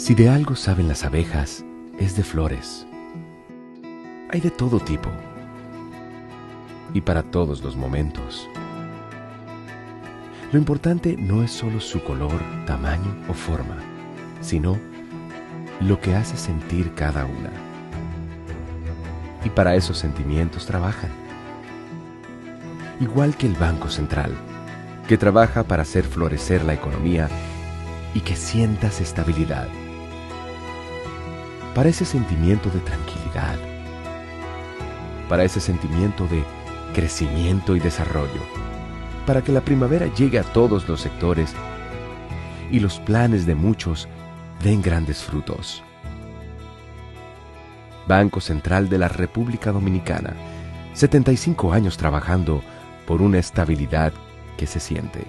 Si de algo saben las abejas, es de flores. Hay de todo tipo y para todos los momentos. Lo importante no es solo su color, tamaño o forma, sino lo que hace sentir cada una. Y para esos sentimientos trabajan. Igual que el Banco Central, que trabaja para hacer florecer la economía y que sientas estabilidad. Para ese sentimiento de tranquilidad, para ese sentimiento de crecimiento y desarrollo, para que la primavera llegue a todos los sectores y los planes de muchos den grandes frutos. Banco Central de la República Dominicana, 75 años trabajando por una estabilidad que se siente.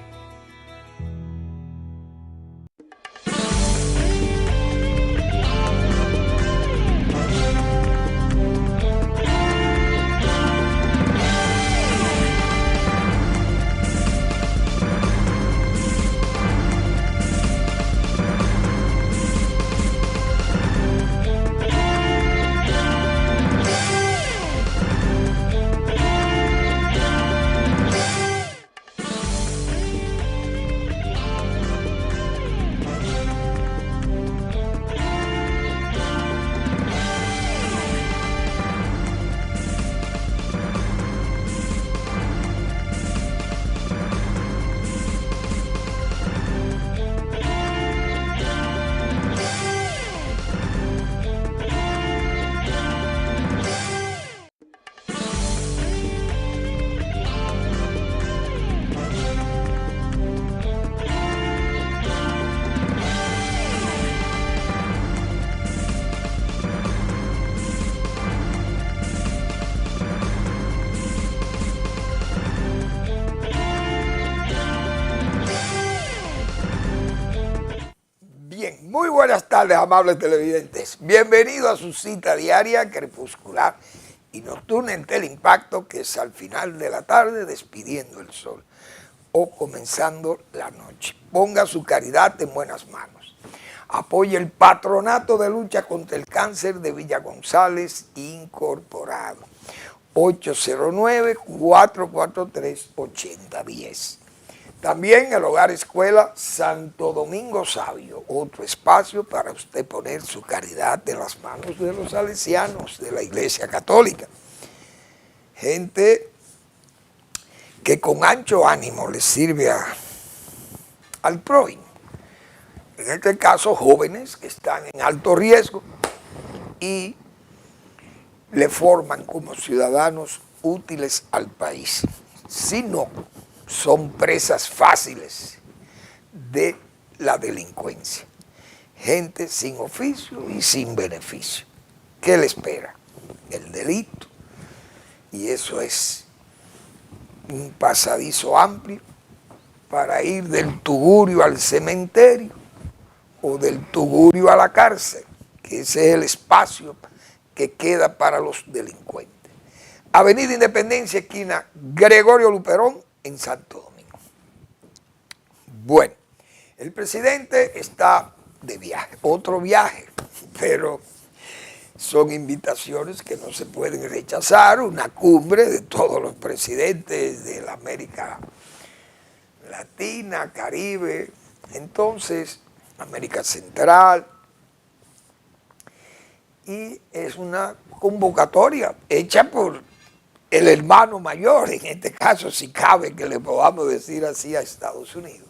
Muy buenas tardes, amables televidentes. Bienvenidos a su cita diaria, crepuscular y nocturna en Teleimpacto, que es al final de la tarde despidiendo el sol o comenzando la noche. Ponga su caridad en buenas manos. Apoye el Patronato de Lucha contra el Cáncer de Villa González Incorporado. 809-443-8010. También el Hogar Escuela Santo Domingo Sabio, otro espacio para usted poner su caridad en las manos de los salesianos de la Iglesia Católica. Gente que con ancho ánimo le sirve al prójimo. En este caso, jóvenes que están en alto riesgo y le forman como ciudadanos útiles al país. Si no, son presas fáciles de la delincuencia. Gente sin oficio y sin beneficio. ¿Qué le espera? El delito. Y eso es un pasadizo amplio para ir del tugurio al cementerio o del tugurio a la cárcel, que ese es el espacio que queda para los delincuentes. Avenida Independencia, esquina Gregorio Luperón, en Santo Domingo. Bueno, el presidente está de viaje, otro viaje, pero son invitaciones que no se pueden rechazar, una cumbre de todos los presidentes de la América Latina, Caribe, entonces América Central, y es una convocatoria hecha por el hermano mayor, en este caso, si cabe que le podamos decir así, a Estados Unidos,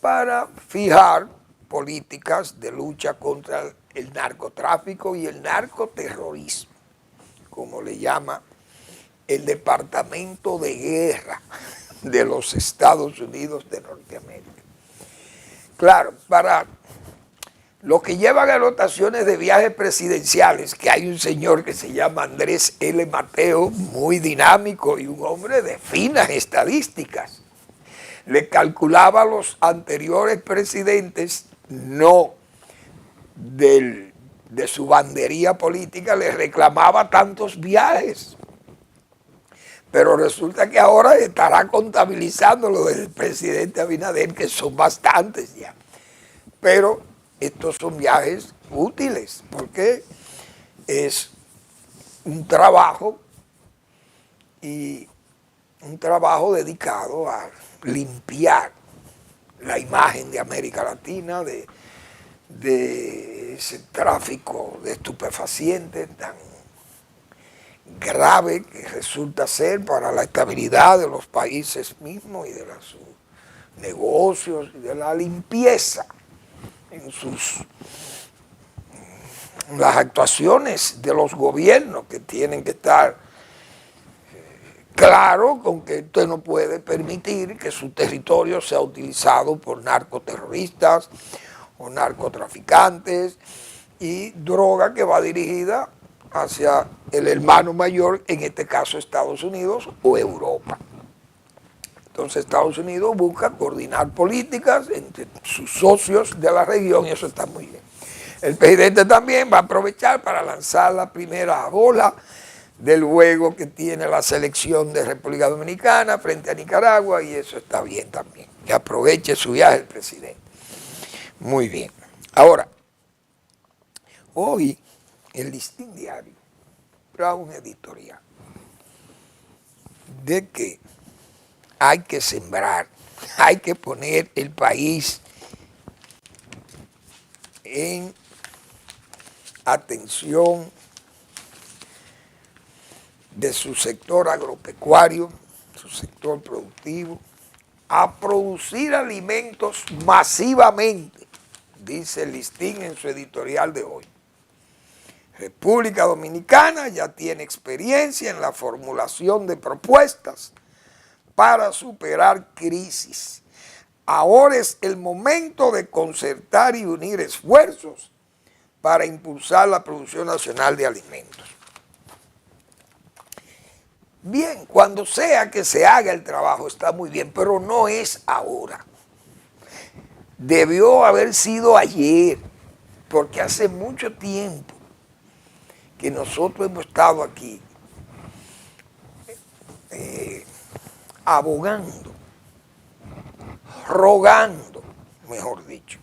para fijar políticas de lucha contra el narcotráfico y el narcoterrorismo, como le llama el Departamento de Guerra de los Estados Unidos de Norteamérica. Claro, para los que llevan anotaciones de viajes presidenciales, que hay un señor que se llama Andrés L. Mateo, muy dinámico y un hombre de finas estadísticas. Le calculaba a los anteriores presidentes, no de su bandería política, le reclamaba tantos viajes. Pero resulta que ahora estará contabilizando lo del presidente Abinader, que son bastantes ya. Pero estos son viajes útiles, porque es un trabajo y un trabajo dedicado a limpiar la imagen de América Latina, de ese tráfico de estupefacientes tan grave que resulta ser para la estabilidad de los países mismos y de sus negocios y de la limpieza en las actuaciones de los gobiernos, que tienen que estar claro con que usted no puede permitir que su territorio sea utilizado por narcoterroristas o narcotraficantes y droga que va dirigida hacia el hermano mayor, en este caso Estados Unidos o Europa. Entonces Estados Unidos busca coordinar políticas entre sus socios de la región y eso está muy bien. El presidente también va a aprovechar para lanzar la primera bola del juego que tiene la selección de República Dominicana frente a Nicaragua y eso está bien también. Que aproveche su viaje el presidente. Muy bien. Ahora, hoy el Listín Diario trae un editorial de que hay que sembrar, hay que poner el país en atención de su sector agropecuario, su sector productivo, a producir alimentos masivamente, dice el Listín en su editorial de hoy. República Dominicana ya tiene experiencia en la formulación de propuestas para superar crisis. Ahora es el momento de concertar y unir esfuerzos para impulsar la producción nacional de alimentos. Bien, cuando sea que se haga el trabajo está muy bien, pero no es ahora. Debió haber sido ayer, porque hace mucho tiempo que nosotros hemos estado aquí abogando, rogando, mejor dicho,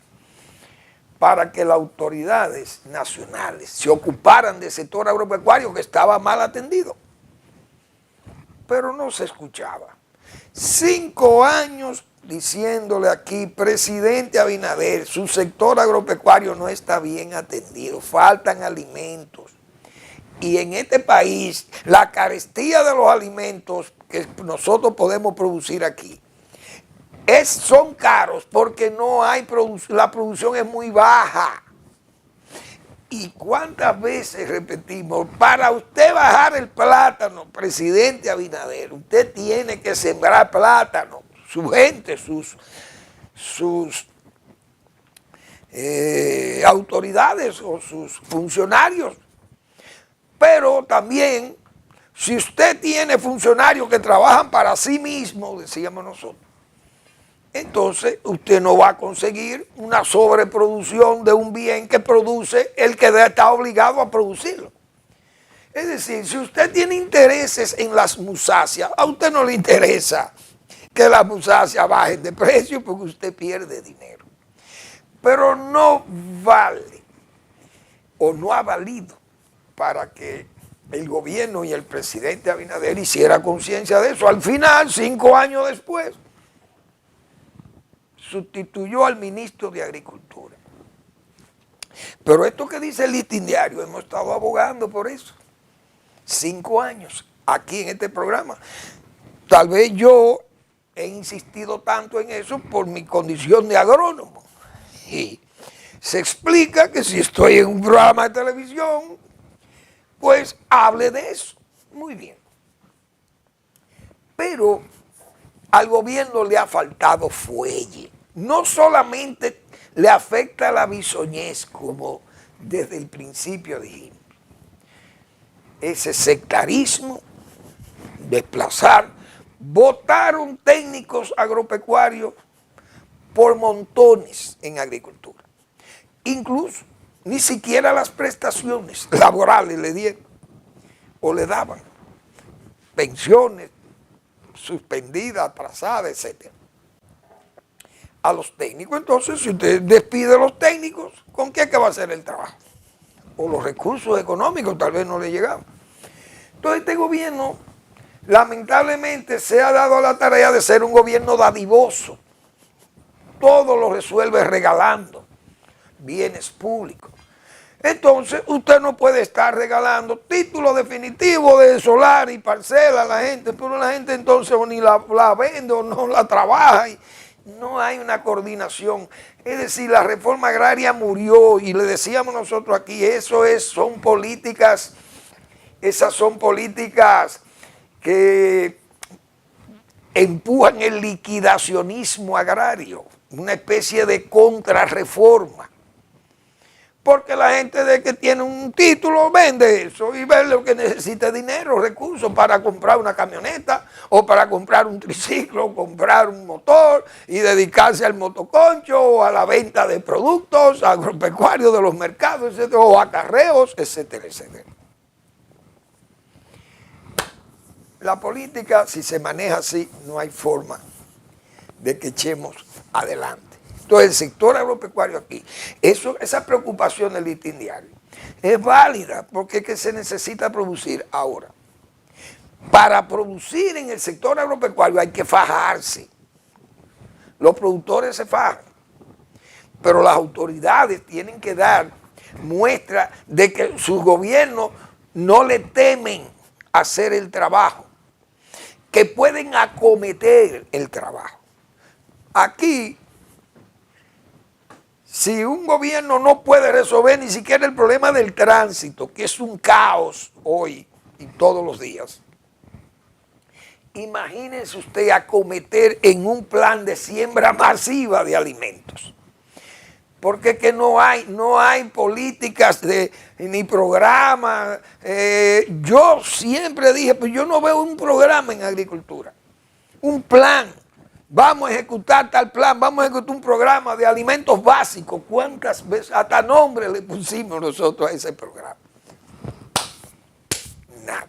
para que las autoridades nacionales se ocuparan del sector agropecuario que estaba mal atendido. Pero no se escuchaba. 5 años diciéndole aquí, presidente Abinader, su sector agropecuario no está bien atendido, faltan alimentos. Y en este país, la carestía de los alimentos que nosotros podemos producir aquí son caros porque no hay la producción es muy baja. ¿Y cuántas veces repetimos? Para usted bajar el plátano, presidente Abinader, usted tiene que sembrar plátano, su gente, sus autoridades o sus funcionarios. Pero también, si usted tiene funcionarios que trabajan para sí mismos, decíamos nosotros, entonces usted no va a conseguir una sobreproducción de un bien que produce el que está obligado a producirlo. Es decir, si usted tiene intereses en las musáceas, a usted no le interesa que las musáceas bajen de precio porque usted pierde dinero. Pero no vale o no ha valido para que el gobierno y el presidente Abinader hiciera conciencia de eso. Al final, 5 años después, sustituyó al ministro de Agricultura. Pero esto que dice el Listín Diario, hemos estado abogando por eso. 5 años aquí en este programa. Tal vez yo he insistido tanto en eso por mi condición de agrónomo. Y se explica que si estoy en un programa de televisión, pues hable de eso. Muy bien. Pero al gobierno le ha faltado fuelle. No solamente le afecta la bisoñez, como desde el principio dijimos. Ese sectarismo, desplazar, votaron técnicos agropecuarios por montones en agricultura. Incluso ni siquiera las prestaciones laborales le dieron o le daban. Pensiones suspendidas, atrasadas, etc. a los técnicos. Entonces, si usted despide a los técnicos, ¿con qué es que va a hacer el trabajo? O los recursos económicos tal vez no le llegaban. Entonces, este gobierno lamentablemente se ha dado a la tarea de ser un gobierno dadivoso. Todo lo resuelve regalando bienes públicos. Entonces, usted no puede estar regalando títulos definitivos de solar y parcela a la gente, pero la gente entonces o ni la vende o no la trabaja y no hay una coordinación. Es decir, la reforma agraria murió y le decíamos nosotros aquí, esas son políticas que empujan el liquidacionismo agrario, una especie de contrarreforma. Porque la gente de que tiene un título vende eso y ve lo que necesita dinero, recursos para comprar una camioneta o para comprar un triciclo, comprar un motor y dedicarse al motoconcho o a la venta de productos agropecuarios de los mercados, etcétera, o acarreos, etcétera, etcétera. La política, si se maneja así, no hay forma de que echemos adelante. Entonces, el sector agropecuario aquí, esa preocupación del listín diario es válida porque es que se necesita producir ahora. Para producir en el sector agropecuario hay que fajarse. Los productores se fajan, pero las autoridades tienen que dar muestra de que sus gobiernos no le temen hacer el trabajo, que pueden acometer el trabajo. Aquí, si un gobierno no puede resolver ni siquiera el problema del tránsito, que es un caos hoy y todos los días, imagínense usted acometer en un plan de siembra masiva de alimentos. Porque es que no hay políticas ni programas. Yo siempre dije, pues yo no veo un programa en agricultura, un plan. Vamos a ejecutar tal plan, vamos a ejecutar un programa de alimentos básicos. ¿Cuántas veces, hasta nombre le pusimos nosotros a ese programa? Nada.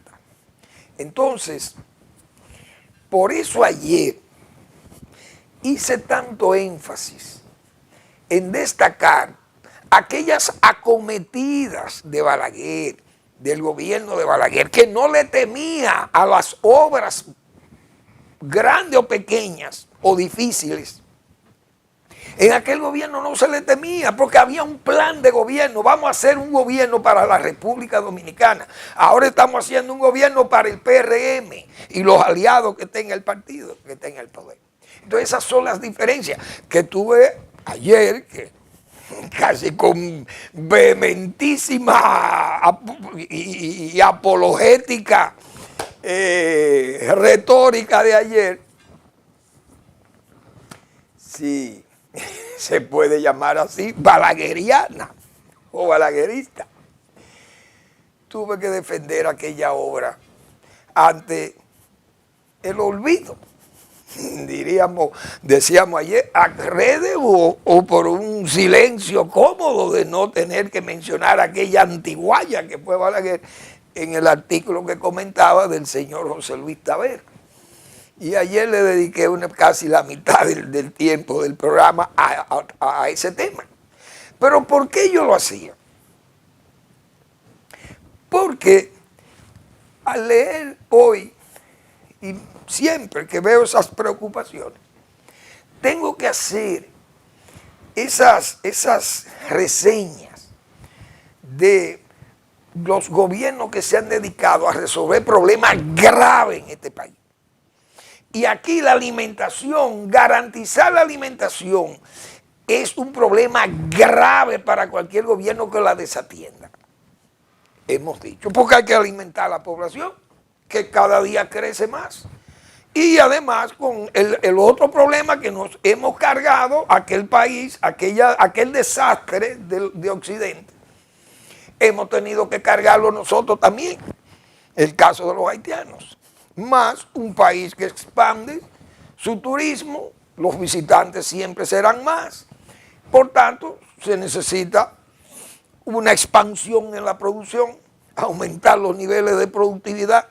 Entonces, por eso ayer hice tanto énfasis en destacar aquellas acometidas de Balaguer, del gobierno de Balaguer, que no le temía a las obras grandes o pequeñas o difíciles. En aquel gobierno no se le temía porque había un plan de gobierno. Vamos a hacer un gobierno para la República Dominicana. Ahora estamos haciendo un gobierno para el PRM y los aliados que tenga el partido, que tenga el poder. Entonces esas son las diferencias que tuve ayer, que casi con vehementísima y apologética retórica de ayer, si se puede llamar así, balagueriana o balaguerista. Tuve que defender aquella obra ante el olvido, decíamos ayer, a redes o por un silencio cómodo de no tener que mencionar aquella antiguaya que fue Balaguer en el artículo que comentaba del señor José Luis Taveras. Y ayer le dediqué casi la mitad del tiempo del programa a ese tema. Pero ¿por qué yo lo hacía? Porque al leer hoy, y siempre que veo esas preocupaciones, tengo que hacer esas reseñas de los gobiernos que se han dedicado a resolver problemas graves en este país. Y aquí la alimentación, garantizar la alimentación es un problema grave para cualquier gobierno que la desatienda. Hemos dicho, porque hay que alimentar a la población, que cada día crece más. Y además con el otro problema que nos hemos cargado, aquel país, aquel desastre de Occidente, hemos tenido que cargarlo nosotros también, el caso de los haitianos, más un país que expande su turismo, los visitantes siempre serán más, por tanto se necesita una expansión en la producción, aumentar los niveles de productividad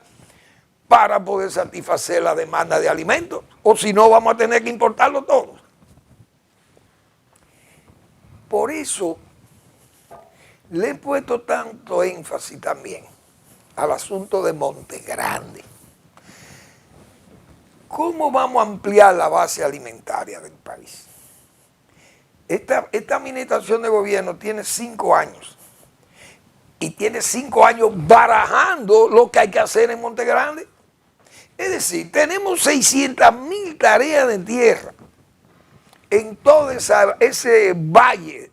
para poder satisfacer la demanda de alimentos, o si no vamos a tener que importarlo todo. Por eso le he puesto tanto énfasis también al asunto de Monte Grande. ¿Cómo vamos a ampliar la base alimentaria del país? Esta administración de gobierno tiene 5 años y tiene 5 años barajando lo que hay que hacer en Monte Grande. Es decir, tenemos 600.000 tareas de tierra en todo ese valle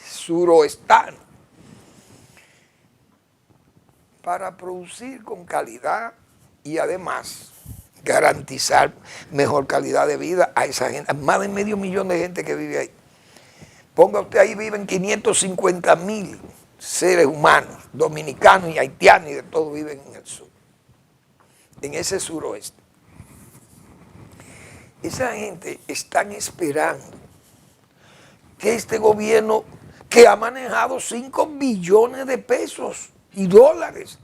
suroestano para producir con calidad y además garantizar mejor calidad de vida a esa gente, a más de medio millón de gente que vive ahí. Ponga usted ahí, viven 550.000 seres humanos, dominicanos y haitianos y de todo viven en el sur, en ese suroeste. Esa gente están esperando que este gobierno, que ha manejado 5 billones de pesos y dólares,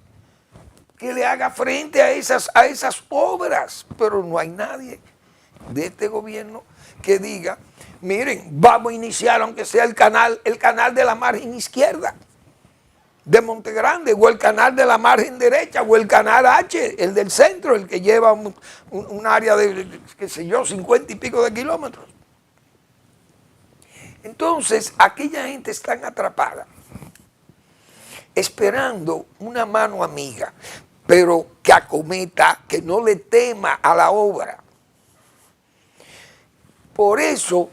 que le haga frente a esas obras, pero no hay nadie de este gobierno que diga, miren, vamos a iniciar aunque sea el canal de la margen izquierda de Monte Grande, o el canal de la margen derecha, o el canal H, el del centro, el que lleva un área de, qué sé yo, 50 y pico de kilómetros. Entonces, aquella gente está atrapada, esperando una mano amiga, pero que acometa, que no le tema a la obra. Por eso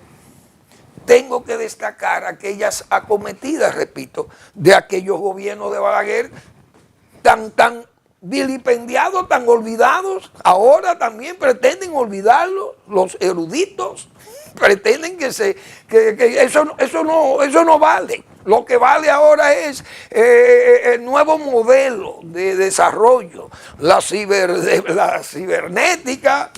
tengo que destacar aquellas acometidas, repito, de aquellos gobiernos de Balaguer tan vilipendiados, tan olvidados. Ahora también pretenden olvidarlo, los eruditos pretenden que eso no vale. Lo que vale ahora es el nuevo modelo de desarrollo, la cibernética,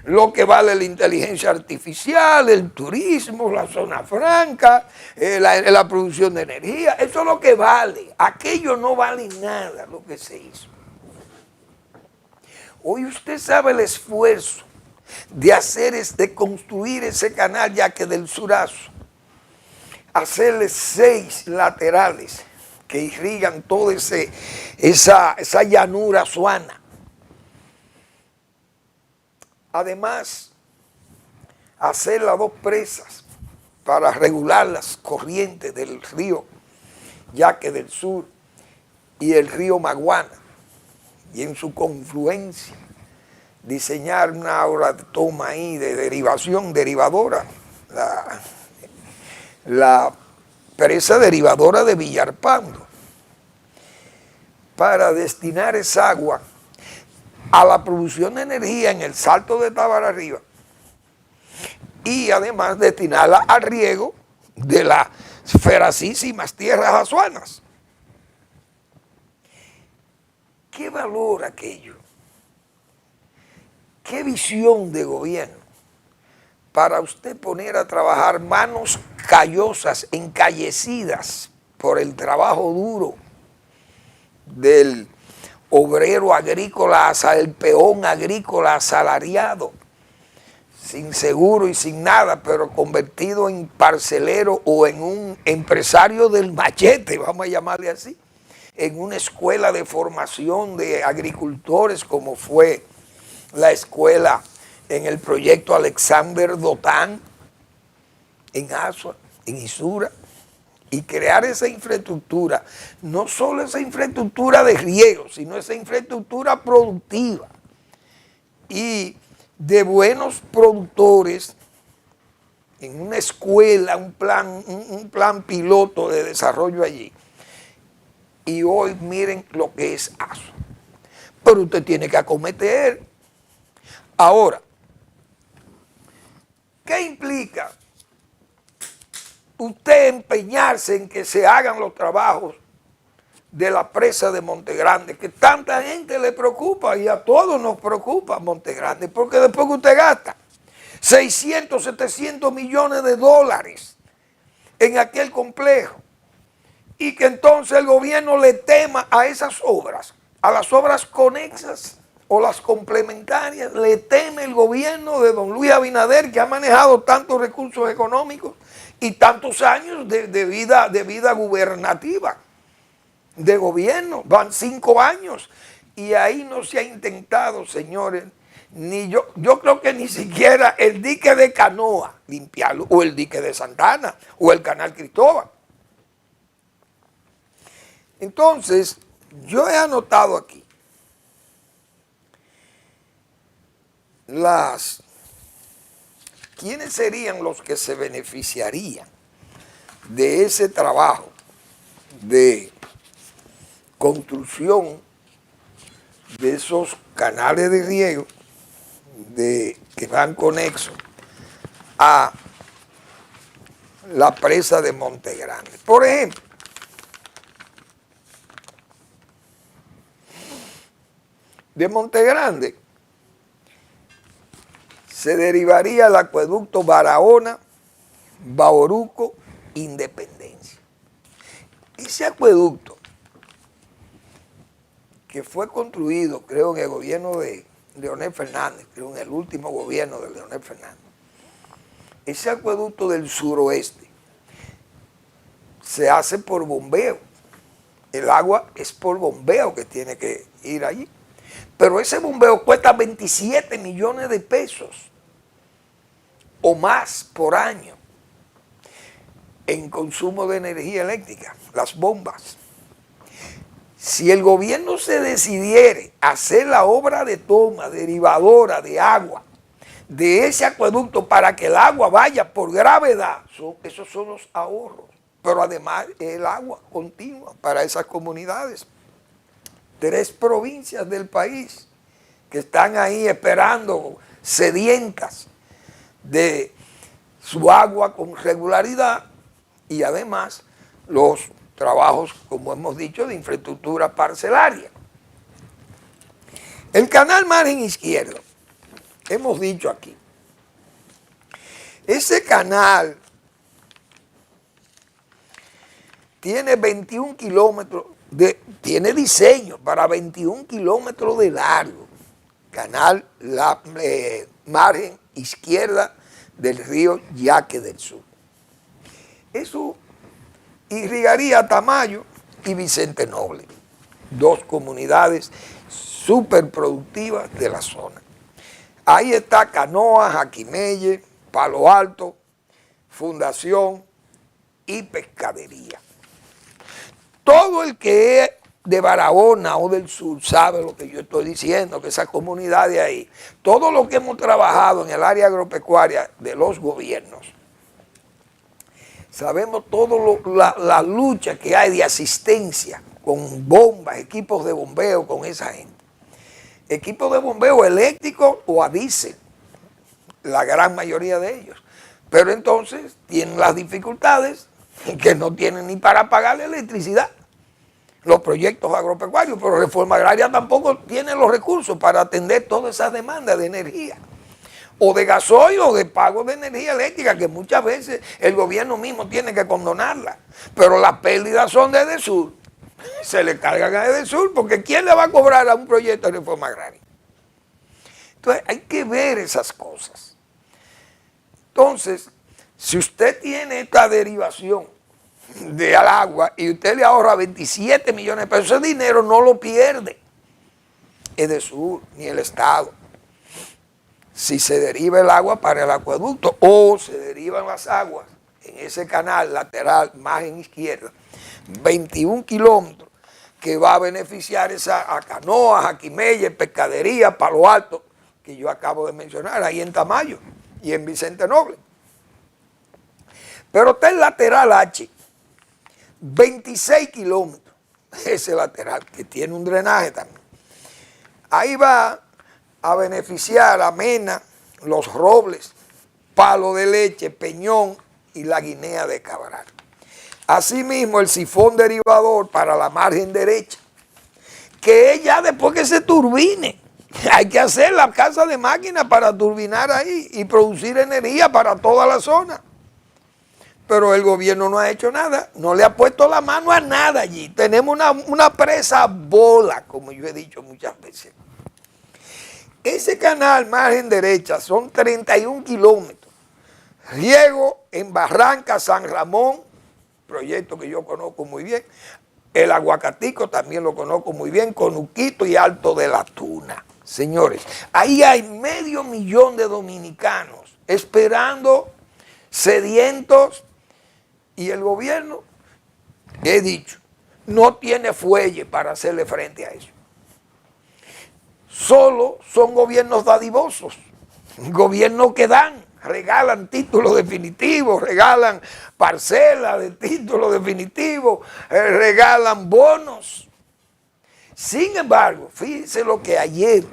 lo que vale la inteligencia artificial, el turismo, la zona franca, la producción de energía. Eso es lo que vale. Aquello no vale nada lo que se hizo. Hoy usted sabe el esfuerzo de construir ese canal, ya que del Surazo, hacerle 6 laterales que irrigan toda esa llanura azuana. Además, hacer las 2 presas para regular las corrientes del río Yaque del Sur y el río Maguana, y en su confluencia diseñar una obra de toma ahí de derivadora, la presa derivadora de Villarpando, para destinar esa agua a la producción de energía en el Salto de Tábara arriba y además destinarla al riego de las feracísimas tierras azuanas. ¿Qué valor aquello? ¿Qué visión de gobierno para usted poner a trabajar manos callosas, encallecidas por el trabajo duro del obrero agrícola, el peón agrícola asalariado, sin seguro y sin nada, pero convertido en parcelero o en un empresario del machete, vamos a llamarle así, en una escuela de formación de agricultores como fue la escuela en el proyecto Alexander Dotán, en Asua, en Isura, y crear esa infraestructura, no solo esa infraestructura de riego, sino esa infraestructura productiva y de buenos productores en una escuela, un plan piloto de desarrollo allí. Y hoy miren lo que es Asua. Pero usted tiene que acometer. Ahora, ¿qué implica usted empeñarse en que se hagan los trabajos de la presa de Monte Grande, que tanta gente le preocupa y a todos nos preocupa Monte Grande, porque después que usted gasta 600, 700 millones de dólares en aquel complejo y que entonces el gobierno le tema a esas obras, a las obras conexas o las complementarias, le teme el gobierno de don Luis Abinader, que ha manejado tantos recursos económicos y tantos años de vida gubernativa, de gobierno, van 5 años, y ahí no se ha intentado, señores, yo creo que ni siquiera el dique de Canoa limpiarlo, o el dique de Santana, o el canal Cristóbal. Entonces, yo he anotado aquí quiénes serían los que se beneficiarían de ese trabajo de construcción de esos canales de riego que van conexos a la presa de Monte Grande. Por ejemplo, de Monte Grande se derivaría el acueducto Barahona, Bauruco, Independencia. Ese acueducto, que fue construido, creo, en el gobierno de Leonel Fernández, creo en el último gobierno de Leonel Fernández, ese acueducto del suroeste se hace por bombeo. El agua es por bombeo que tiene que ir allí. Pero ese bombeo cuesta 27 millones de pesos o más por año en consumo de energía eléctrica, las bombas. Si el gobierno se decidiere hacer la obra de toma derivadora de agua de ese acueducto para que el agua vaya por gravedad, esos son los ahorros. Pero además el agua continua para esas comunidades. 3 provincias del país que están ahí esperando, sedientas de su agua con regularidad, y además los trabajos, como hemos dicho, de infraestructura parcelaria. El canal margen izquierdo, hemos dicho aquí, ese canal tiene 21 kilómetros, tiene diseño para 21 kilómetros de largo, canal margen izquierda del río Yaque del Sur. Eso irrigaría Tamayo y Vicente Noble, 2 comunidades súper productivas de la zona. Ahí está Canoa, Jaquimelle, Palo Alto, Fundación y Pescadería. Todo el que es de Barahona o del sur sabe lo que yo estoy diciendo, que esa comunidad de ahí, todo lo que hemos trabajado en el área agropecuaria de los gobiernos, sabemos toda la lucha que hay de asistencia con bombas, equipos de bombeo con esa gente. Equipos de bombeo eléctricos o a diésel, la gran mayoría de ellos. Pero entonces tienen las dificultades que no tienen ni para pagar la electricidad, los proyectos agropecuarios, pero Reforma Agraria tampoco tiene los recursos para atender todas esas demandas de energía, o de gasoil o de pago de energía eléctrica, que muchas veces el gobierno mismo tiene que condonarla, pero las pérdidas son de EDESUR, se le cargan a EDESUR, porque ¿quién le va a cobrar a un proyecto de reforma agraria? Entonces hay que ver esas cosas. Entonces, si usted tiene esta derivación del agua y usted le ahorra 27 millones de pesos, ese dinero no lo pierde EDESUR ni el Estado. Si se deriva el agua para el acueducto o se derivan las aguas en ese canal lateral, margen izquierda, 21 kilómetros, que va a beneficiar a Canoa, Jaquimelle, Pescadería, Palo Alto, que yo acabo de mencionar, ahí en Tamayo y en Vicente Noble. Pero está el lateral H, 26 kilómetros, ese lateral, que tiene un drenaje también. Ahí va a beneficiar a Mena, Los Robles, Palo de Leche, Peñón y la Guinea de Cabral. Asimismo, el sifón derivador para la margen derecha, que es ya después que se turbine. Hay que hacer la casa de máquinas para turbinar ahí y producir energía para toda la zona. Pero el gobierno no ha hecho nada, no le ha puesto la mano a nada allí. Tenemos una presa bola, como yo he dicho muchas veces. Ese canal margen derecha son 31 kilómetros. riego en Barranca, San Ramón, proyecto que yo conozco muy bien. El Aguacatico también lo conozco muy bien, Conuquito y Alto de la Tuna. Señores, ahí hay 500,000 de dominicanos esperando, sedientos, y el gobierno, he dicho, no tiene fuelle para hacerle frente a eso. Solo son gobiernos dadivosos, gobiernos que dan, regalan títulos definitivos, regalan parcelas de títulos definitivos, regalan bonos. Sin embargo, fíjense lo que ayer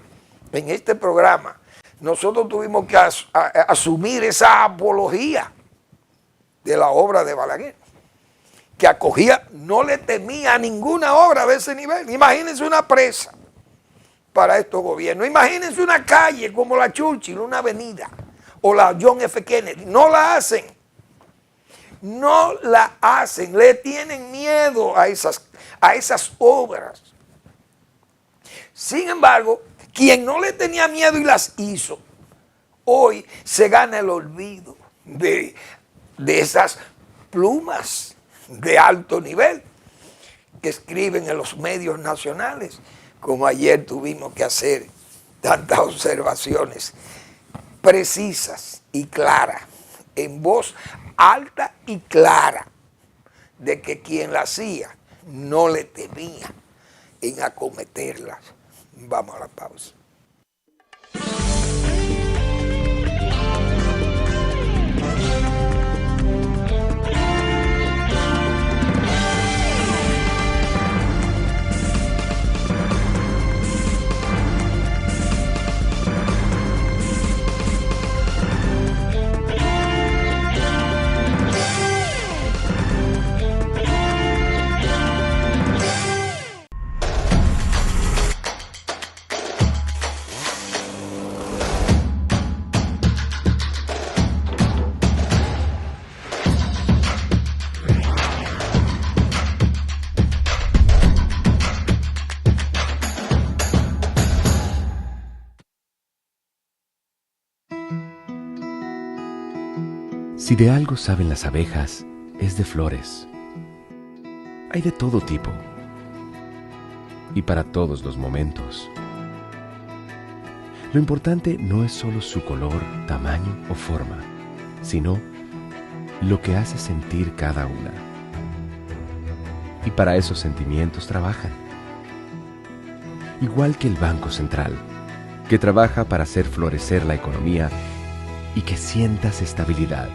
en este programa nosotros tuvimos que asumir esa apología de la obra de Balaguer, que acogía, no le temía a ninguna obra de ese nivel. Imagínense una presa para estos gobiernos, imagínense una calle como la Churchill, una avenida, o la John F. Kennedy, no la hacen, le tienen miedo a esas obras. Sin embargo, quien no le tenía miedo y las hizo, hoy se gana el olvido de esas plumas de alto nivel que escriben en los medios nacionales, como ayer tuvimos que hacer tantas observaciones precisas y claras, en voz alta y clara, de que quien la hacía no le temía en acometerlas. Vamos a la pausa. Si de algo saben las abejas, es de flores. Hay de todo tipo y para todos los momentos. Lo importante no es solo su color, tamaño o forma, sino lo que hace sentir cada una. Y para esos sentimientos trabajan. Igual que el Banco Central, que trabaja para hacer florecer la economía y que sientas estabilidad.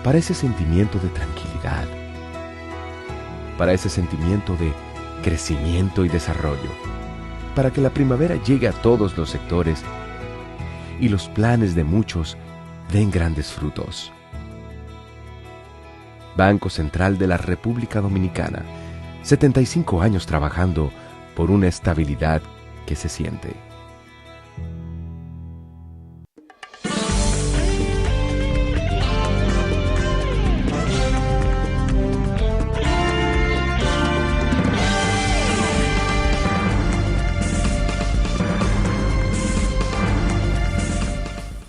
Para ese sentimiento de tranquilidad, para ese sentimiento de crecimiento y desarrollo, para que la primavera llegue a todos los sectores y los planes de muchos den grandes frutos. Banco Central de la República Dominicana, 75 años trabajando por una estabilidad que se siente.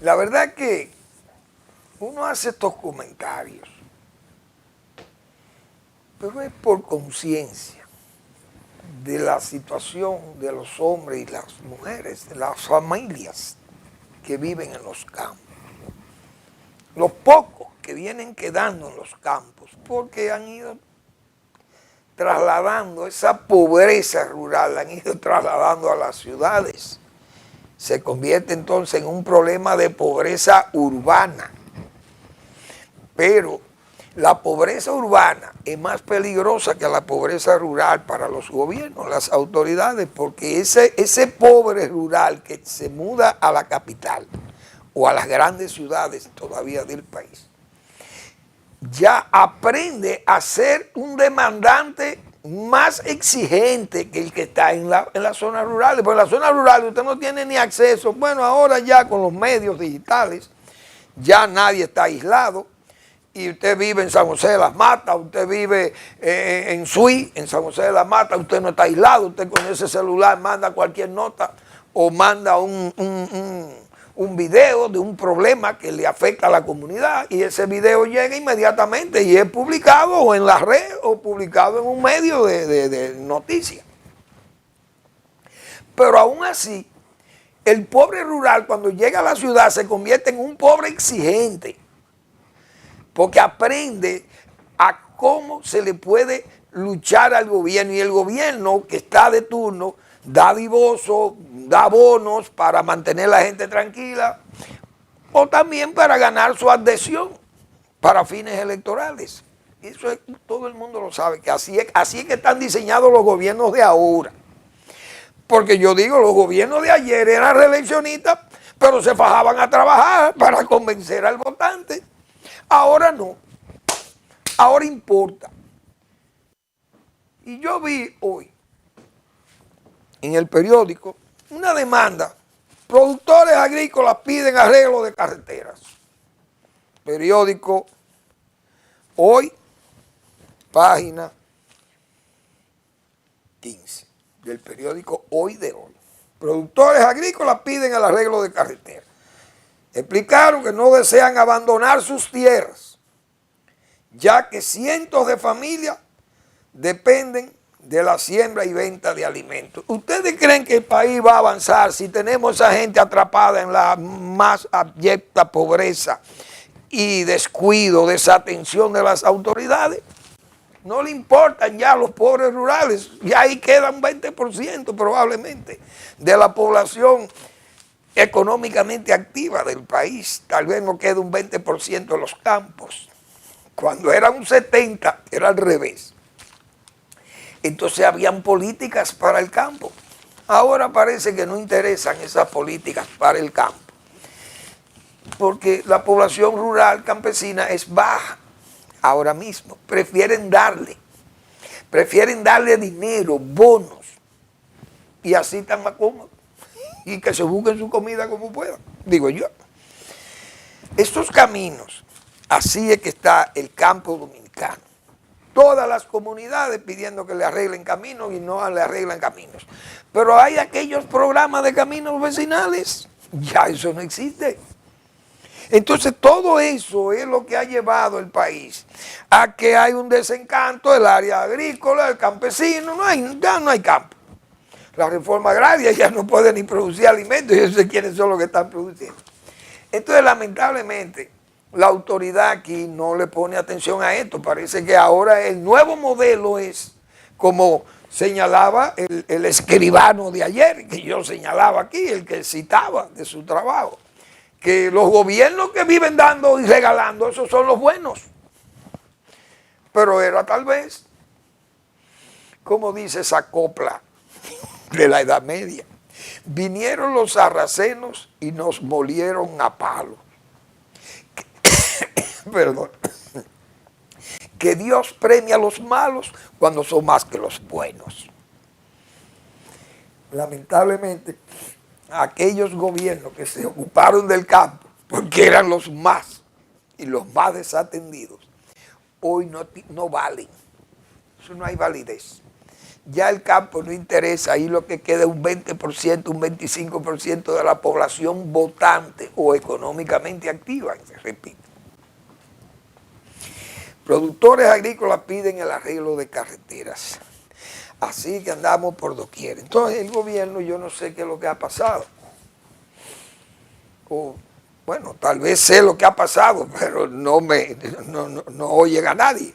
La verdad que uno hace estos comentarios, pero es por conciencia de la situación de los hombres y las mujeres, de las familias que viven en los campos. Los pocos que vienen quedando en los campos, porque han ido trasladando esa pobreza rural, la han ido trasladando a las ciudades. Se convierte entonces en un problema de pobreza urbana. Pero la pobreza urbana es más peligrosa que la pobreza rural para los gobiernos, las autoridades, porque ese pobre rural que se muda a la capital o a las grandes ciudades todavía del país, ya aprende a ser un demandante más exigente que el que está en las zonas rurales. Porque en las zonas rurales usted no tiene ni acceso. Bueno, ahora ya con los medios digitales, ya nadie está aislado. Y usted vive en San José de las Matas, usted vive en Suí, en San José de las Matas, usted no está aislado. Usted con ese celular manda cualquier nota o manda un un video de un problema que le afecta a la comunidad y ese video llega inmediatamente y es publicado o en la red o publicado en un medio de noticias. Pero aún así, el pobre rural cuando llega a la ciudad se convierte en un pobre exigente porque aprende a cómo se le puede luchar al gobierno y el gobierno que está de turno da dadivoso, da bonos para mantener a la gente tranquila o también para ganar su adhesión para fines electorales. Eso es, todo el mundo lo sabe, que así es que están diseñados los gobiernos de ahora. Porque yo digo, los gobiernos de ayer eran reeleccionistas, pero se fajaban a trabajar para convencer al votante. Ahora no, ahora importa. Y yo vi hoy en el periódico una demanda. Productores agrícolas piden arreglo de carreteras. Periódico Hoy, página 15 del periódico Hoy de hoy. Productores agrícolas piden el arreglo de carreteras. Explicaron que no desean abandonar sus tierras, ya que cientos de familias dependen de la siembra y venta de alimentos. ¿Ustedes creen que el país va a avanzar si tenemos a esa gente atrapada en la más abyecta pobreza y descuido, desatención de las autoridades? No le importan ya los pobres rurales, y ahí queda un 20% probablemente de la población económicamente activa del país. Tal vez no quede un 20% en los campos. Cuando era un 70% era al revés. Entonces habían políticas para el campo. Ahora parece que no interesan esas políticas para el campo, porque la población rural campesina es baja ahora mismo. Prefieren darle dinero, bonos, y así están más cómodos, y que se busquen su comida como puedan, digo yo. Estos caminos, así es que está el campo dominicano. Todas las comunidades pidiendo que le arreglen caminos y no le arreglan caminos. Pero hay aquellos programas de caminos vecinales, ya eso no existe. Entonces todo eso es lo que ha llevado el país a que hay un desencanto del área agrícola, el campesino, ya no hay campo. La reforma agraria ya no puede ni producir alimentos y yo sé quiénes son los que están produciendo. Entonces lamentablemente la autoridad aquí no le pone atención a esto. Parece que ahora el nuevo modelo es, como señalaba el escribano de ayer, que yo señalaba aquí, el que citaba de su trabajo, que los gobiernos que viven dando y regalando, esos son los buenos. Pero era tal vez, como dice esa copla de la Edad Media, vinieron los sarracenos y nos molieron a palo. Perdón, que Dios premia a los malos cuando son más que los buenos. Lamentablemente, aquellos gobiernos que se ocuparon del campo, porque eran los más y los más desatendidos, hoy no valen. Eso no hay validez. Ya el campo no interesa, ahí lo que queda es un 20%, un 25% de la población votante o económicamente activa, repito. Productores agrícolas piden el arreglo de carreteras. Así que andamos por doquier. Entonces el gobierno, yo no sé qué es lo que ha pasado. O, bueno, tal vez sé lo que ha pasado, pero no oyen a nadie.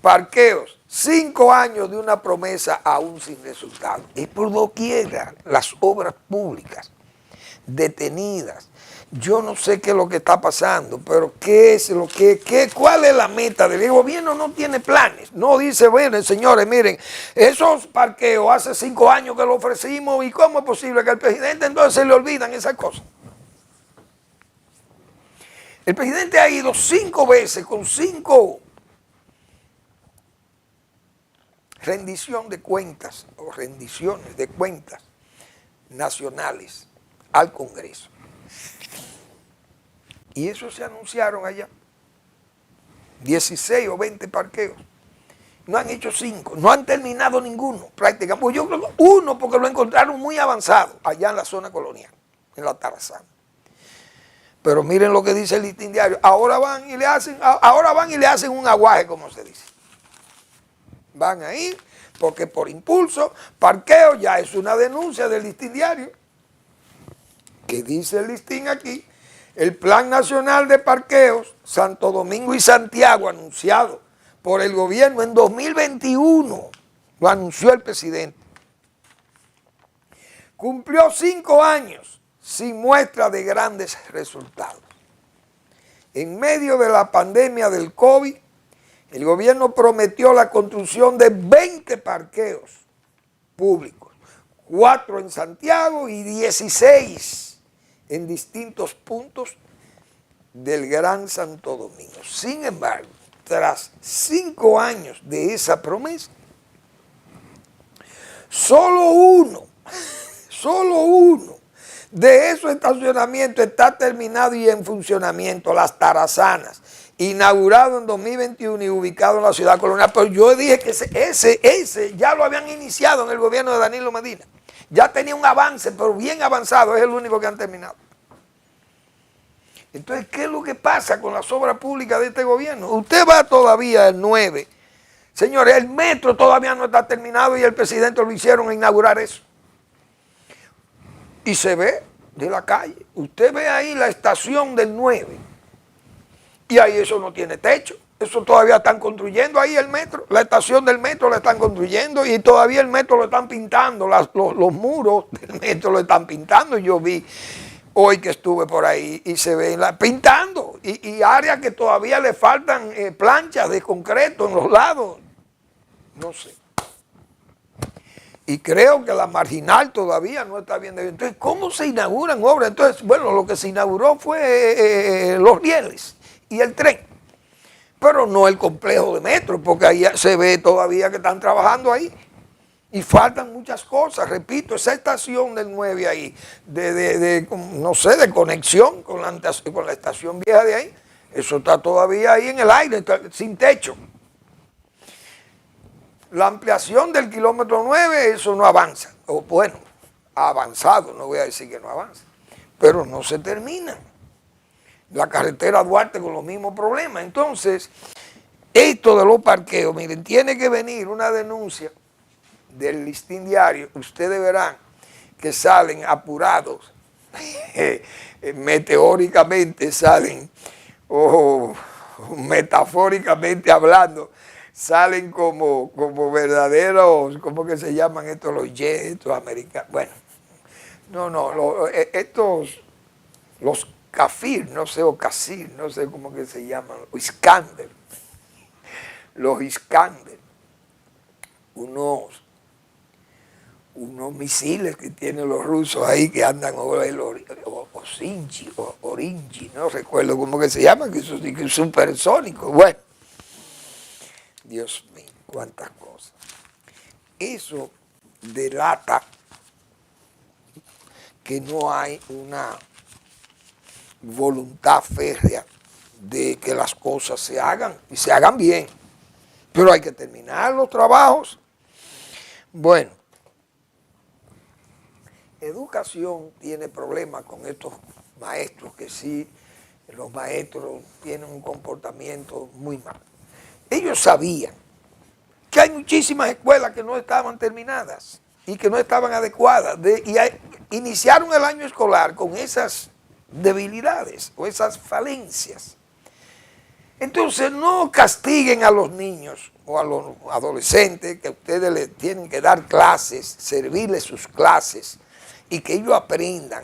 Parqueos, 5 años de una promesa aún sin resultado. Es por doquiera las obras públicas detenidas. Yo no sé qué es lo que está pasando, pero ¿cuál es la meta del gobierno? No tiene planes, no dice, bueno, señores, miren, esos parqueos hace 5 años que lo ofrecimos y ¿cómo es posible que al presidente entonces se le olvidan esas cosas? El presidente ha ido 5 veces con 5 rendición de cuentas o rendiciones de cuentas nacionales al Congreso. Y eso se anunciaron allá. 16 o 20 parqueos. No han hecho 5, no han terminado ninguno prácticamente. Pues yo creo que uno porque lo encontraron muy avanzado allá en la zona colonial, en la Tarazán. Pero miren lo que dice el Listín Diario. Ahora van y le hacen un aguaje, como se dice. Van ahí, porque por impulso, parqueo ya es una denuncia del Listín Diario. Que dice el Listín aquí, el Plan Nacional de Parqueos, Santo Domingo y Santiago, anunciado por el gobierno en 2021, lo anunció el presidente. Cumplió 5 años sin muestra de grandes resultados. En medio de la pandemia del COVID, el gobierno prometió la construcción de 20 parqueos públicos, 4 en Santiago y 16 en distintos puntos del Gran Santo Domingo. Sin embargo, tras 5 años de esa promesa, solo uno de esos estacionamientos está terminado y en funcionamiento, Las Tarazanas, inaugurado en 2021 y ubicado en la ciudad colonial. Pero yo dije que ese ya lo habían iniciado en el gobierno de Danilo Medina. Ya tenía un avance, pero bien avanzado, es el único que han terminado. Entonces, ¿qué es lo que pasa con las obras públicas de este gobierno? Usted va todavía al 9. Señores, el metro todavía no está terminado y el presidente lo hicieron a inaugurar eso. Y se ve de la calle. Usted ve ahí la estación del 9. Y ahí eso no tiene techo. Eso todavía están construyendo ahí el metro. La estación del metro la están construyendo y todavía el metro lo están pintando. Los muros del metro lo están pintando. Yo vi hoy que estuve por ahí y se ven pintando. Y áreas que todavía le faltan planchas de concreto en los lados. No sé. Y creo que la marginal todavía no está bien. Entonces, ¿cómo se inauguran obras? Entonces, bueno, lo que se inauguró fue los rieles y el tren. Pero no el complejo de metro, porque ahí se ve todavía que están trabajando ahí. Y faltan muchas cosas. Repito, esa estación del 9 ahí, no sé, de conexión con la estación vieja de ahí, eso está todavía ahí en el aire, sin techo. La ampliación del kilómetro 9, eso no avanza. O bueno, ha avanzado, no voy a decir que no avanza, pero no se termina. La carretera Duarte con los mismos problemas. Entonces, esto de los parqueos, miren, tiene que venir una denuncia del Listín Diario. Ustedes verán que salen apurados, meteóricamente salen, o metafóricamente hablando, salen como verdaderos, ¿cómo que se llaman estos? Los jets, estos americanos. Bueno, los Kafir, no sé, o Kasir, no sé cómo que se llaman, los Iskander. Los Iskander. Unos misiles que tienen los rusos ahí que andan, o Orinji, no recuerdo cómo que se llaman, que eso sí que es supersónico. Bueno. Dios mío, cuántas cosas. Eso delata que no hay una voluntad férrea de que las cosas se hagan y se hagan bien. Pero hay que terminar los trabajos. Bueno, educación tiene problemas con estos maestros, que sí, los maestros tienen un comportamiento muy malo. Ellos sabían que hay muchísimas escuelas que no estaban terminadas y que no estaban adecuadas. Iniciaron el año escolar con esas debilidades o esas falencias. Entonces no castiguen a los niños o a los adolescentes, que ustedes les tienen que dar clases, servirles sus clases y que ellos aprendan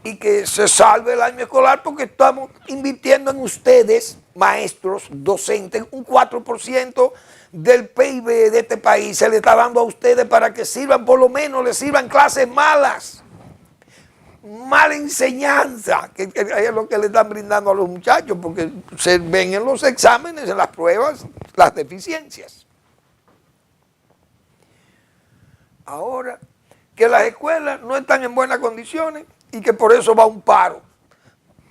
y que se salve el año escolar, porque estamos invirtiendo en ustedes, maestros, docentes, un 4% del PIB de este país se le está dando a ustedes para que sirvan, por lo menos les sirvan clases malas, mala enseñanza, que es lo que le están brindando a los muchachos, porque se ven en los exámenes, en las pruebas, las deficiencias. Ahora que las escuelas no están en buenas condiciones y que por eso va un paro.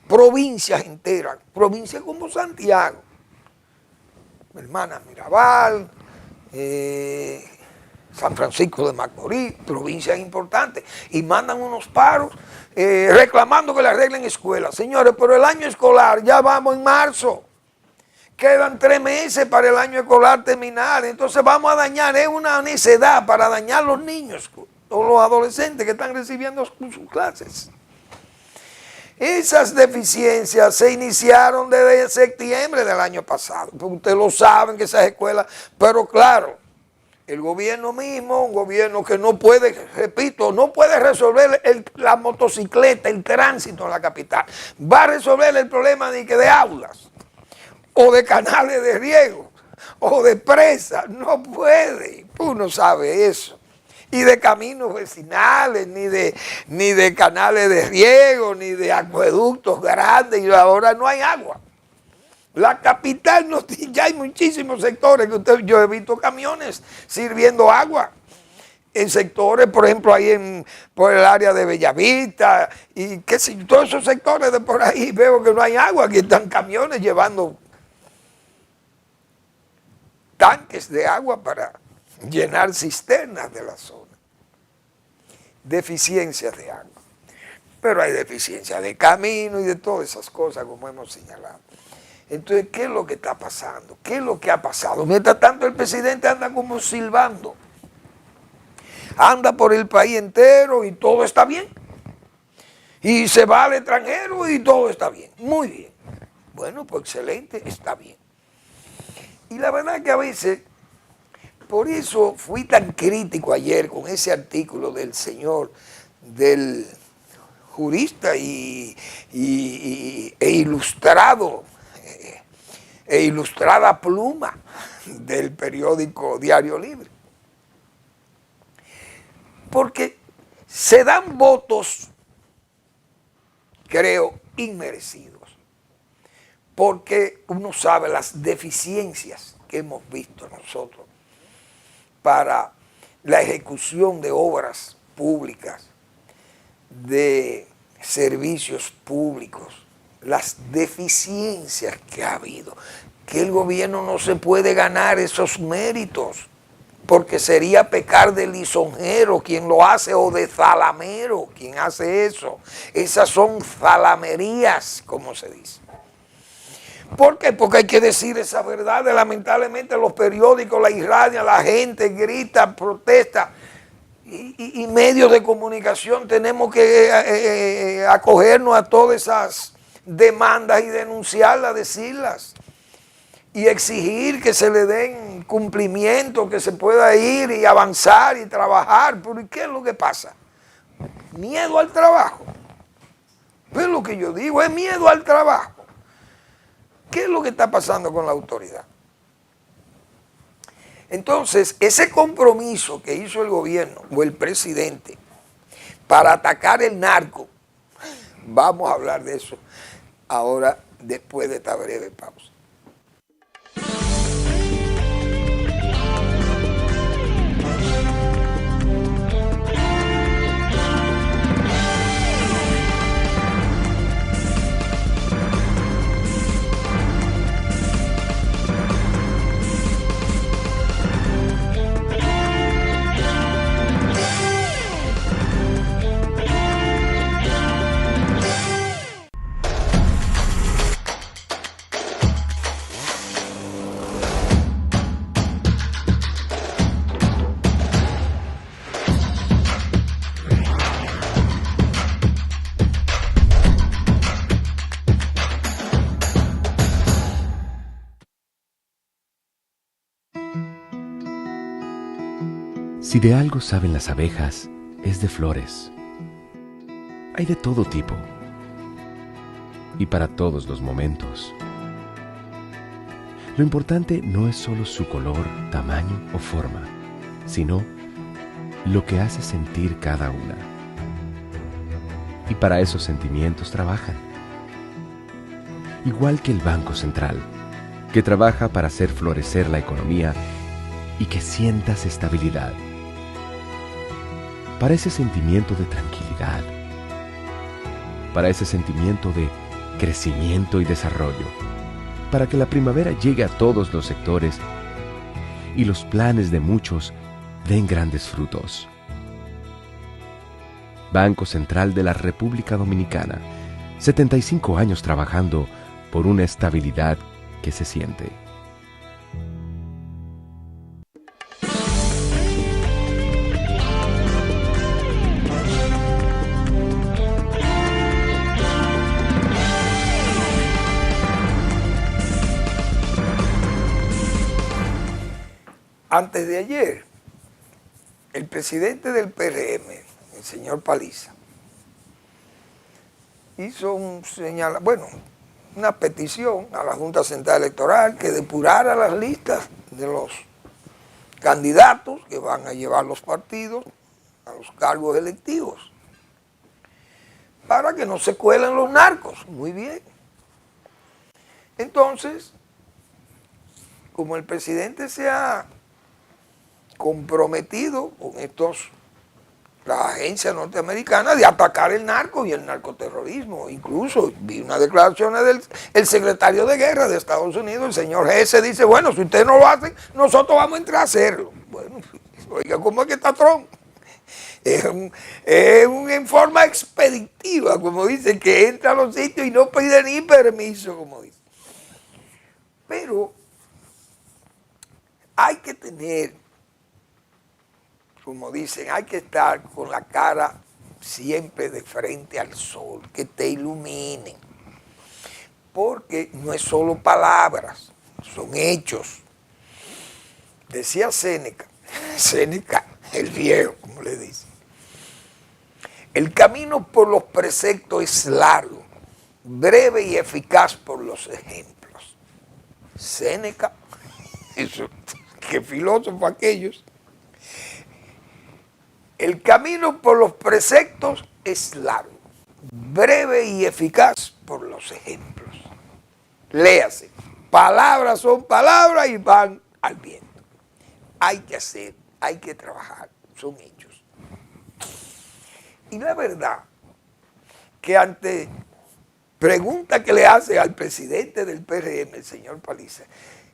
Provincias enteras, provincias como Santiago, mi hermana Mirabal, San Francisco de Macorís, provincias importantes, y mandan unos paros reclamando que le arreglen escuelas. Señores, pero el año escolar ya vamos en marzo. Quedan 3 meses para el año escolar terminar, entonces vamos a dañar, es una necedad para dañar a los niños o los adolescentes que están recibiendo sus clases. Esas deficiencias se iniciaron desde septiembre del año pasado, porque ustedes lo saben que esas escuelas, pero claro, el gobierno mismo, un gobierno que no puede, repito, no puede resolver la motocicleta, el tránsito en la capital, va a resolver el problema de aulas, o de canales de riego, o de presas, no puede, uno sabe eso. Y de caminos vecinales, ni de canales de riego, ni de acueductos grandes, y ahora no hay agua. La capital, ya hay muchísimos sectores que yo he visto camiones sirviendo agua. En sectores, por ejemplo, ahí por el área de Bellavista, y qué sé yo, todos esos sectores de por ahí veo que no hay agua, aquí están camiones llevando tanques de agua para llenar cisternas de la zona. Deficiencias de agua. Pero hay deficiencias de camino y de todas esas cosas, como hemos señalado. Entonces, ¿qué es lo que está pasando? ¿Qué es lo que ha pasado? Mientras tanto, el presidente anda como silbando. Anda por el país entero y todo está bien. Y se va al extranjero y todo está bien. Muy bien. Bueno, pues excelente, está bien. Y la verdad que a veces, por eso fui tan crítico ayer con ese artículo del señor, del jurista e ilustrada pluma del periódico Diario Libre. Porque se dan votos, creo, inmerecidos. Porque uno sabe las deficiencias que hemos visto nosotros para la ejecución de obras públicas, de servicios públicos, las deficiencias que ha habido, que el gobierno no se puede ganar esos méritos, porque sería pecar de lisonjero quien lo hace o de zalamero quien hace eso. Esas son zalamerías, como se dice. ¿Por qué? Porque hay que decir esa verdad. Lamentablemente los periódicos la irradian, la gente grita, protesta, y medios de comunicación tenemos que acogernos a todas esas demandas y denunciarlas, decirlas, y exigir que se le den cumplimiento, que se pueda ir y avanzar y trabajar. ¿Pero y qué es lo que pasa? Miedo al trabajo. Pues lo que yo digo es miedo al trabajo. ¿Qué es lo que está pasando con la autoridad? Entonces, ese compromiso que hizo el gobierno o el presidente para atacar el narco, vamos a hablar de eso ahora después de esta breve pausa. Si de algo saben las abejas, es de flores. Hay de todo tipo y para todos los momentos. Lo importante no es solo su color, tamaño o forma, sino lo que hace sentir cada una. Y para esos sentimientos trabajan. Igual que el Banco Central, que trabaja para hacer florecer la economía y que sientas estabilidad. Para ese sentimiento de tranquilidad, para ese sentimiento de crecimiento y desarrollo, para que la primavera llegue a todos los sectores y los planes de muchos den grandes frutos. Banco Central de la República Dominicana, 75 años trabajando por una estabilidad que se siente. Antes de ayer, el presidente del PRM, el señor Paliza, hizo una petición a la Junta Central Electoral que depurara las listas de los candidatos que van a llevar los partidos a los cargos electivos, para que no se cuelen los narcos. Muy bien. Entonces, como el presidente se ha comprometido con las agencias norteamericanas de atacar el narco y el narcoterrorismo. Incluso vi una declaración del secretario de Guerra de Estados Unidos, el señor Hesse, dice, bueno, si ustedes no lo hacen, nosotros vamos a entrar a hacerlo. Bueno, oiga, ¿cómo es que está Trump? Es en forma expeditiva, como dice, que entra a los sitios y no pide ni permiso, como dice. Pero hay que tener, como dicen, hay que estar con la cara siempre de frente al sol, que te iluminen. Porque no es solo palabras, son hechos. Decía Séneca, el viejo, como le dicen, el camino por los preceptos es largo, breve y eficaz por los ejemplos. Séneca, qué filósofo aquellos. El camino por los preceptos es largo, breve y eficaz por los ejemplos. Léase, palabras son palabras y van al viento. Hay que hacer, hay que trabajar, son hechos. Y la verdad que ante pregunta que le hace al presidente del PRM, el señor Paliza,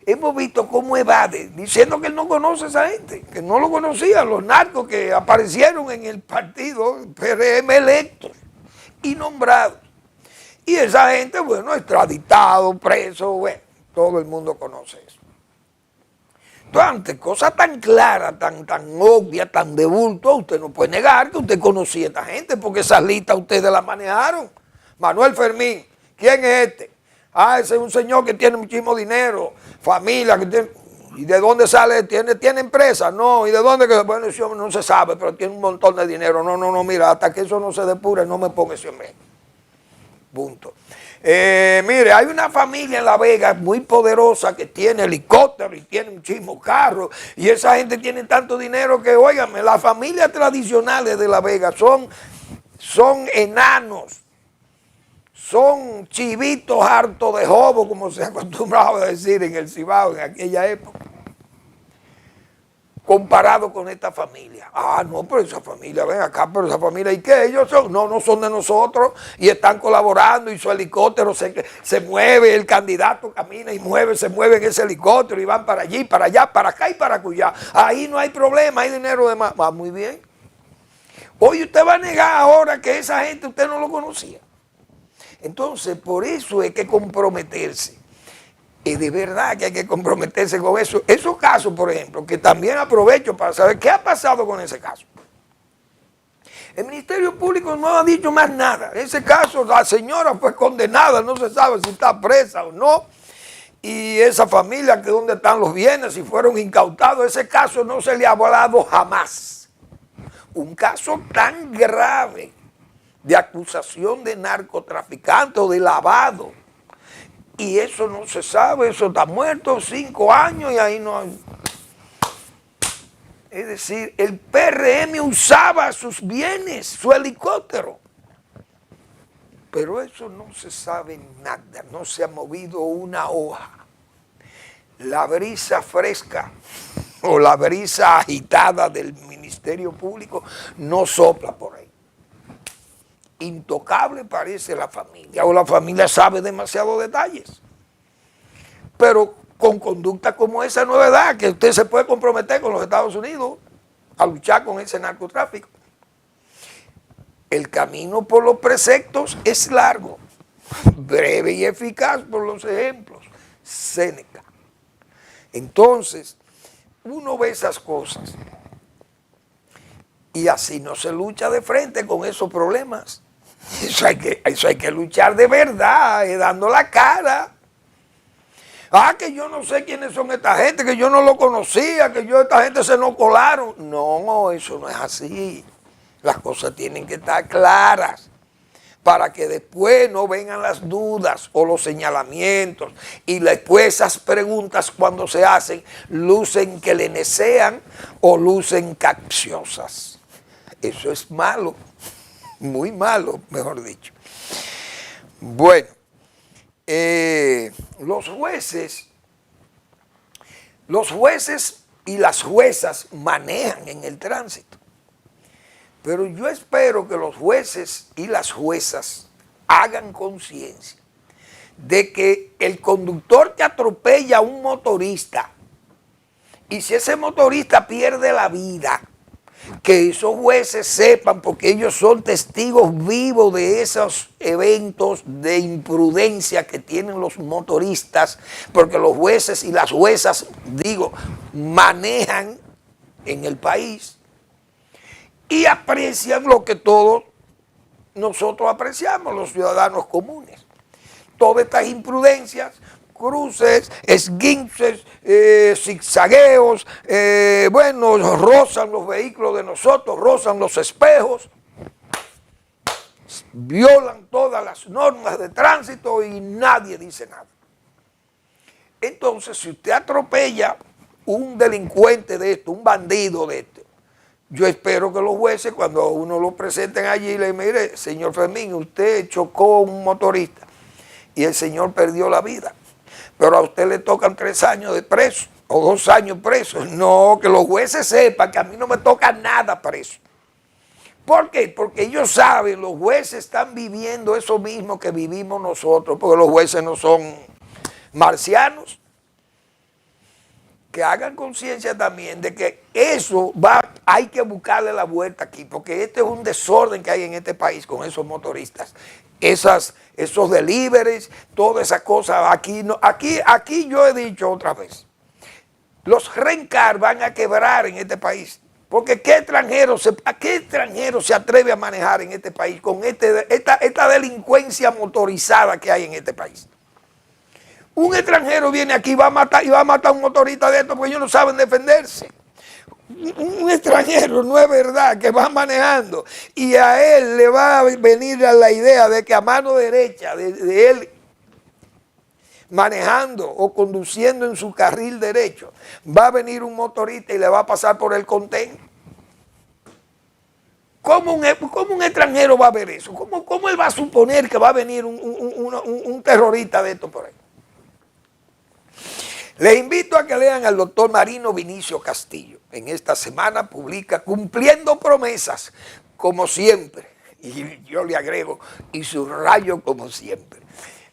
hemos visto cómo evade, diciendo que él no conoce a esa gente, que no lo conocía, los narcos que aparecieron en el partido PRM electos y nombrados. Y esa gente, bueno, extraditado, preso, bueno, todo el mundo conoce eso. Entonces, ante cosas tan claras, tan obvias, tan de bulto, usted no puede negar que usted conocía a esta gente, porque esas listas ustedes las manejaron. Manuel Fermín, ¿quién es este? Ah, ese es un señor que tiene muchísimo dinero, familia, que tiene, ¿y de dónde sale? ¿Tiene empresa? No, ¿y de dónde? Bueno, eso no se sabe, pero tiene un montón de dinero. No, mira, hasta que eso no se depure, no me ponga ese hombre. Punto. Mire, hay una familia en La Vega muy poderosa que tiene helicóptero y tiene muchísimos carros, y esa gente tiene tanto dinero que, óigame, las familias tradicionales de La Vega son enanos. Son chivitos hartos de jobo, como se acostumbraba a decir en el Cibao en aquella época, comparado con esta familia. Ah, no, pero esa familia, ven acá, pero esa familia, ¿y qué? Ellos son, no son de nosotros, y están colaborando, y su helicóptero se mueve, el candidato camina y se mueve en ese helicóptero, y van para allí, para allá, para acá y para acullá. Ahí no hay problema, hay dinero de más. Ah, muy bien. Hoy usted va a negar ahora que esa gente usted no lo conocía. Entonces, por eso hay que comprometerse. Y de verdad que hay que comprometerse con eso. Esos casos, por ejemplo, que también aprovecho para saber qué ha pasado con ese caso. El Ministerio Público no ha dicho más nada. En ese caso, la señora fue condenada, no se sabe si está presa o no. Y esa familia, que dónde están los bienes, si fueron incautados, ese caso no se le ha hablado jamás. Un caso tan grave de acusación de narcotraficante o de lavado. Y eso no se sabe, eso está muerto 5 años y ahí no hay. Es decir, el PRM usaba sus bienes, su helicóptero. Pero eso no se sabe nada, no se ha movido una hoja. La brisa fresca o la brisa agitada del Ministerio Público no sopla por ahí. Intocable parece la familia, o la familia sabe demasiados detalles. Pero con conducta como esa no es verdad que usted se puede comprometer con los Estados Unidos a luchar con ese narcotráfico. El camino por los preceptos es largo, breve y eficaz por los ejemplos. Séneca. Entonces, uno ve esas cosas y así no se lucha de frente con esos problemas. Eso hay que luchar de verdad, dando la cara. Ah, que yo no sé quiénes son esta gente, que yo no lo conocía, que esta gente se nos colaron. No, eso no es así. Las cosas tienen que estar claras para que después no vengan las dudas o los señalamientos y después esas preguntas cuando se hacen lucen que le necean o lucen capciosas. Eso es malo, muy malo, mejor dicho. Bueno, los jueces y las juezas manejan en el tránsito. Pero yo espero que los jueces y las juezas hagan conciencia de que el conductor que atropella a un motorista, y si ese motorista pierde la vida, que esos jueces sepan, porque ellos son testigos vivos de esos eventos de imprudencia que tienen los motoristas, porque los jueces y las juezas, manejan en el país y aprecian lo que todos nosotros apreciamos, los ciudadanos comunes. Todas estas imprudencias, cruces, esguinces, zigzagueos, rozan los vehículos de nosotros, rozan los espejos, violan todas las normas de tránsito y nadie dice nada. Entonces, si usted atropella un delincuente de esto, un bandido de esto, yo espero que los jueces, cuando uno lo presenten allí, le digan, mire, señor Fermín, usted chocó a un motorista y el señor perdió la vida, pero a usted le tocan 3 años de preso o 2 años preso. No, que los jueces sepan que a mí no me toca nada preso. ¿Por qué? Porque ellos saben, los jueces están viviendo eso mismo que vivimos nosotros, porque los jueces no son marcianos. Que hagan conciencia también de que eso hay que buscarle la vuelta aquí, porque este es un desorden que hay en este país con esos motoristas, esos deliveries, todas esas cosas. Aquí yo he dicho otra vez, los rencar van a quebrar en este país, porque ¿qué extranjero se atreve a manejar en este país con esta delincuencia motorizada que hay en este país? Un extranjero viene aquí y va a matar a un motorista de esto porque ellos no saben defenderse. Un extranjero, no es verdad, que va manejando y a él le va a venir la idea de que a mano derecha de él manejando o conduciendo en su carril derecho va a venir un motorista y le va a pasar por el contén. ¿Cómo un extranjero va a ver eso? ¿Cómo él va a suponer que va a venir un terrorista de esto por ahí? Les invito a que lean al doctor Marino Vinicio Castillo. En esta semana publica Cumpliendo Promesas, como siempre. Y yo le agrego, y subrayo como siempre.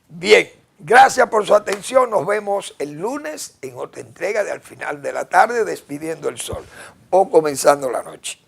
Bien, gracias por su atención. Nos vemos el lunes en otra entrega de Al Final de la Tarde, Despidiendo el Sol o Comenzando la Noche.